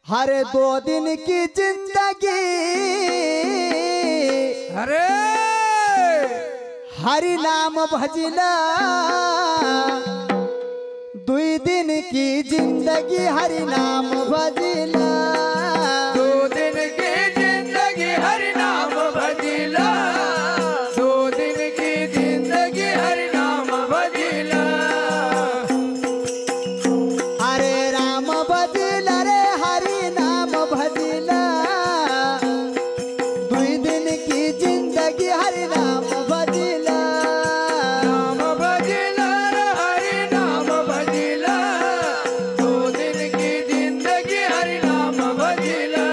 हर 2 दिन की जिंदगी अरे हरि नाम भजिला 2 दिन की जिंदगी हरि नाम भजिला 2 दिन की जिंदगी हरि नाम भजिला 2 दिन की जिंदगी हरि नाम भजिला अरे राम भजिला रे हरि नाम भजिला 2 दिन की जिंदगी हरि नाम भजिला नाम भजिला हरि नाम भजिला 2 दिन की जिंदगी हरि नाम भजिला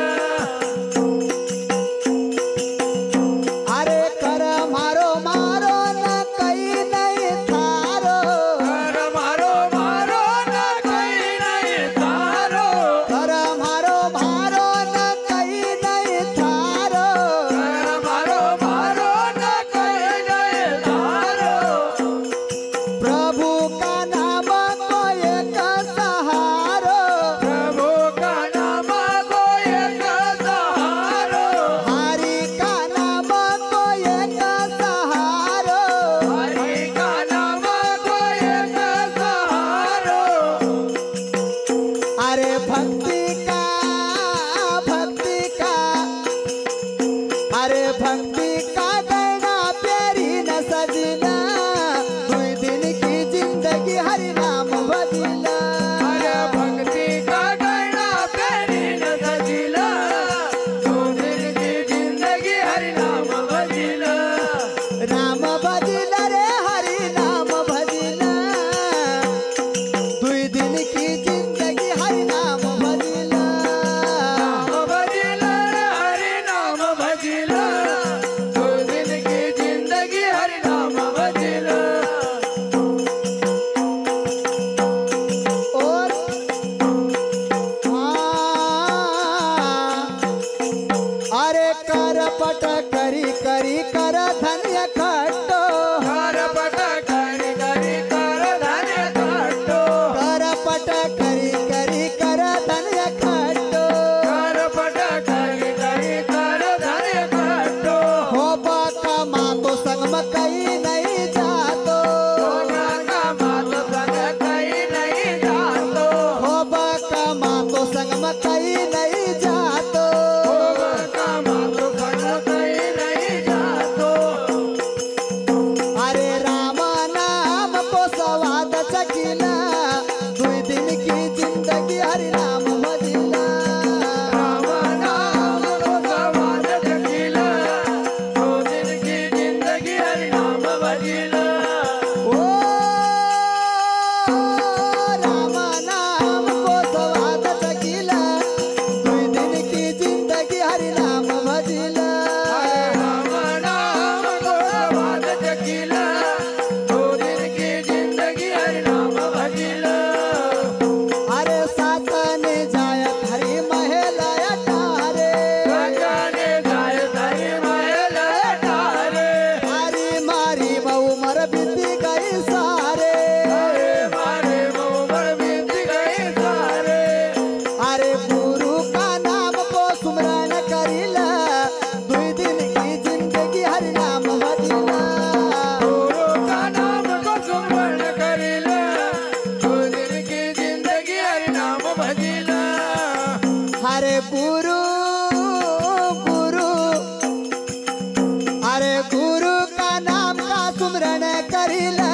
अरे कर मारो मारो न कहीं नहीं थारो कर मारो मारो न कोई नहीं तारो कर मारो मारो न कहीं नहीं थारो कर मारो मारो न कोई नहीं तारो प्रभु का नाम को एक सहारो प्रभु का नाम को एक सहारो हरि का नाम को एक सहारो हरि का नाम को एक सहारो अरे भक्ति का अरे भक्ति का गहना प्यारी न सजना 2 दिन की जिंदगी हरि नाम भजिला अरे भक्ति का गहना प्यारी न सजिला 2 दिन की जिंदगी हरि नाम भजिला राम भजिला रे हरि नाम भजिला 2 दिन की जिंदगी हरि नाम भजिला नाम भजिला हरि नाम भजिला 2 दिन की जिंदगी हरि नाम भजिला और अरे कर पट करी करी कर धन्य खट्टो कर पट करी करी कर धन्य काटो कर पट करी करी कर धन्य खट्टो कर पट करी करी कर धन्य काटो हो बाका माँ तो संग में कहीं नहीं जातो सोना का मात संग कहीं नहीं जातो हो बाका माँ तो संग में कहीं नहीं जातो सोना का मात संग कहीं नहीं जातो अरे राम नाम को स्वाद चखिला 2 दिन की जिंदगी हरि नाम भजिला राम नाम को स्वाद चखिला 2 दिन की जिंदगी हरि नाम भजिला ओ राम नाम को स्वाद चखिला 2 दिन की जिंदगी हरि नाम भजिला राम नाम को स्वाद चखिला 2 दिन की जिंदगी हरि नाम भजिला अरे सातने जायत हरि महल अटारे राजाने जाय धरि महल अटारे हरि मारी बहु मर बीती गई सारे अरे मारे मोबर बीत गए सारे अरे गुरु का नाम को सुमरण करिला 2 दिन की जिंदगी हरि नाम भजिला गुरु का नाम को सुमरण करिला 2 दिन की जिंदगी हरि नाम भजिला हरे गुरु गुरु अरे गुरु का नाम का सुमरण करिला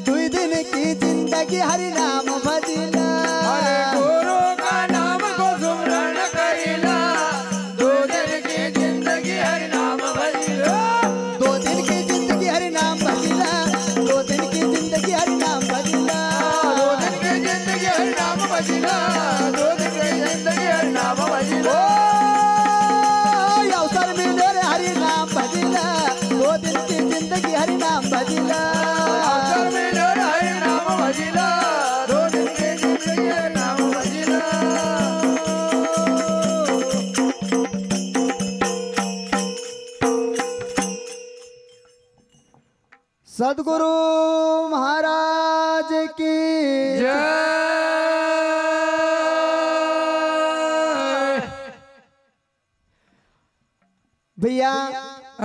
2 दिन की जिंदगी हरि नाम भजिला अरे गुरु का नाम को सुमरण करिला 2 दिन की जिंदगी हरि नाम भजिला 2 दिन की जिंदगी हरि नाम भजिला 2 दिन की जिंदगी हरि नाम भजिला 2 दिन की जिंदगी हरि नाम भजिला 2 दिन की जिंदगी हरि नाम भजिला अवसर मिले रे हरि नाम भजिला 2 दिन की जिंदगी हरि नाम भजिला अवसर मिलो रे हरि नाम भजिला 2 दिन की जिंदगी हरि नाम भजिला सद्गुरु महाराज की जय भैया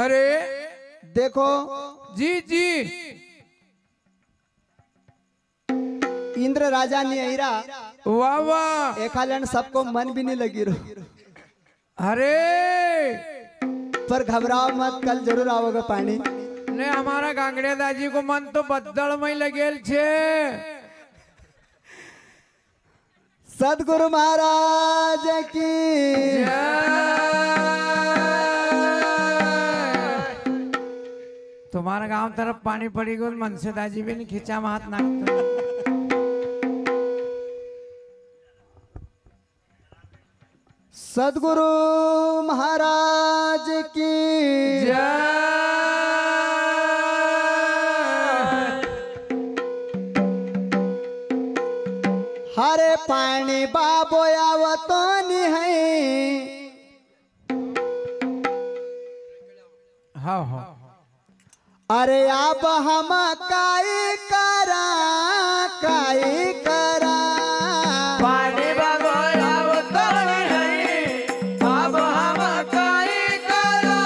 अरे देखो जी जी इंद्र राजा ने अहिरा वाह वाह एकालन सबको मन भी नहीं लगी रो। अरे पर घबराओ मत, कल जरूर आओगे पानी। ने हमारा गांगड़े दाजी को मन तो बदल में लगेल छे। सदगुरु महाराज की तुम्हारा गांव तरफ पानी पड़ी गो मन से दाजी भी नहीं खींचा में हाथ नाकता। सदगुरु महाराज की हरे पानी बाबो आवतो नहीं है। हाँ हाँ अरे आप हम काई करा काई करा पानी बाबो आवतो नहीं अब हम काई करा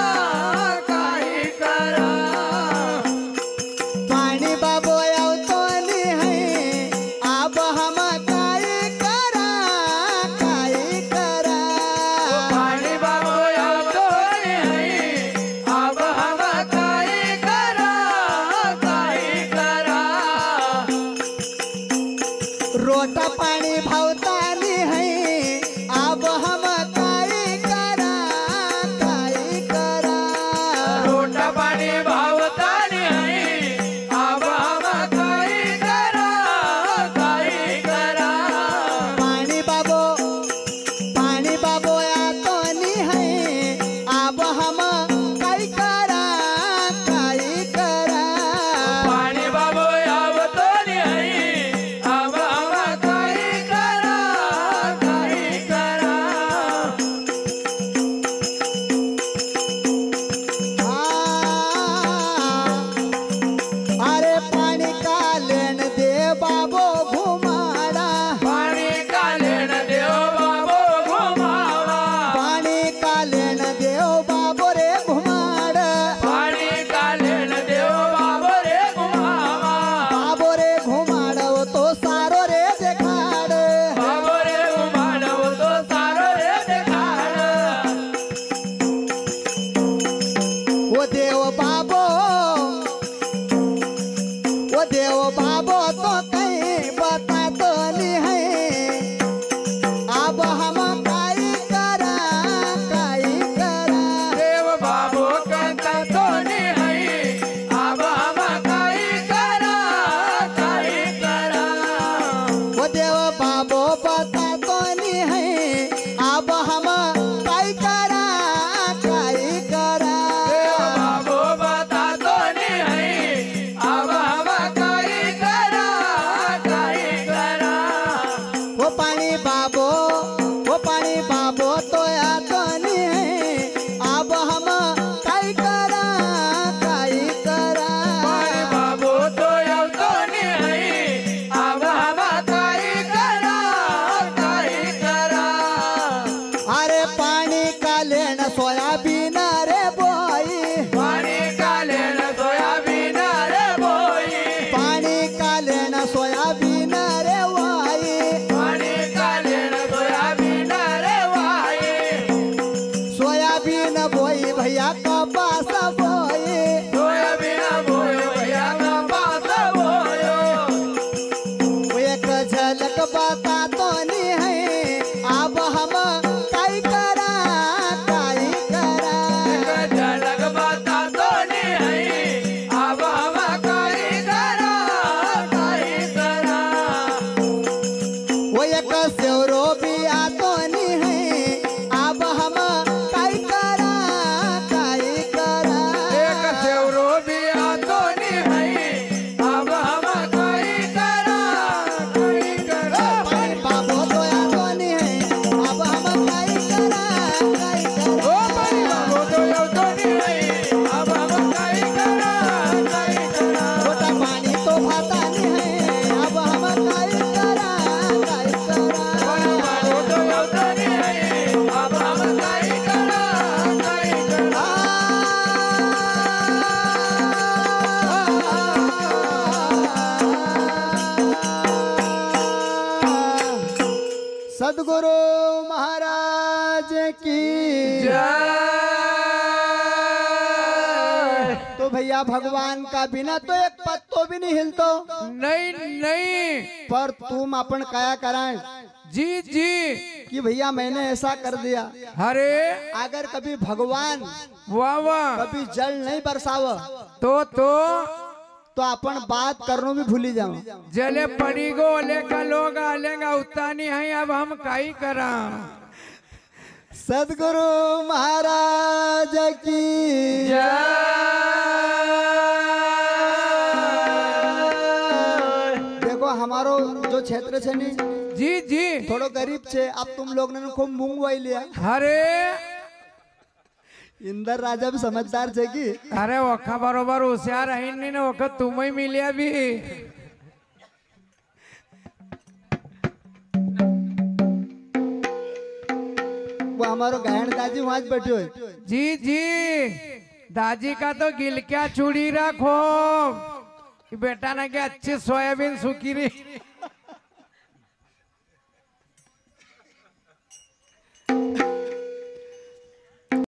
पानी बाबो आवतो नहीं है। आप हम काई करा पानी बाबो आवतो नहीं अब हम काई करा रोटा पानी भावता नहीं है। अब हम काई करा रोटा पानी भावता नहीं अब हम काई करा पानी बाबो आतो नहीं है। अब हम काई करा पानी बाबो आवतो नहीं अब हम काई करा अरे पानी का लेन दे बाबो घुमाड़ा। पानी का लेन देव बाबो घुमावा पानी का लेन देव बाबो रे घुमाड़ा। पानी का लेन देव बाबो रे घुमावा बाबो रे घुमाड़ा वो तो सारो रे देखाड़। बाबो रे घुमाड़ो तो सारो रे देखाड़ वो देव बाबो तो कहीं बता तो नहीं है। अब हम काई करा देव बाबो कहता तो नहीं है अब हम काई करा वो देव बाबो बता तो नहीं है। अब हम काई करा देव बाबो बता तो नहीं है अब हम काई करा वो पानी बाबो तो आतो नहीं है। अब हम काई करा पानी बाबो तो आवतो नहीं है अब हम काई करा अरे पानी का लेन सोयाबीन रे बोई। पानी का लेन सोयाबीन रे बोई पानी का लेन सोयाबीन रे वाई। पानी का लेन सोयाबीन रे वाई सोयाबीन बोई भैया कपास बोई। सोयाबीन बोयो भैया का पास बोयो वो एक झलक बता तो नहीं है। अब हम काई करा एक झलक बता तो नहीं है अब हम काई करा वो एक सेवरो भी आतो नहीं है। अब हम काई करा एक सेवरो भी आतो नहीं है अब हम काई करा पानी बाबो तो आतो नहीं है। अब हम काई करा ओ पानी बाबो तो आवतो नहीं है अब हम काई करा छोटा पानी तो भाता नहीं है। अब हम काई करा पानी बाबो तो आवतो नहीं है सदगुरु महाराज की जय। तो भैया भगवान का बिना तो एक पत्तो भी नहीं हिलतो। नहीं नहीं पर तुम अपन काया कराएं जी जी कि भैया मैंने ऐसा कर दिया। अरे अगर कभी भगवान वाह वाह कभी जल नहीं बरसाव तो अपन बात करनो भी भूली जाओ। जले पड़ी गो ले का लोग आलेगा उतना नहीं है। अब हम काई करा। सदगुरु महाराज की देखो हमारो जो क्षेत्र छे नी जी जी थोड़ो गरीब छे। अब तुम लोग ने खूब मूंग वाई लिया। अरे इंदर राजा भी समझदार छे की। अरे वखा बरोबर होशियार है नहीं ना वखत तुम ही मिलिया भी। वो हमारो गहन दादी वहां बैठे हो। जी जी दादी का तो गिलक्या चूड़ी रखो कि बेटा ना के अच्छी सोयाबीन सूखी रही।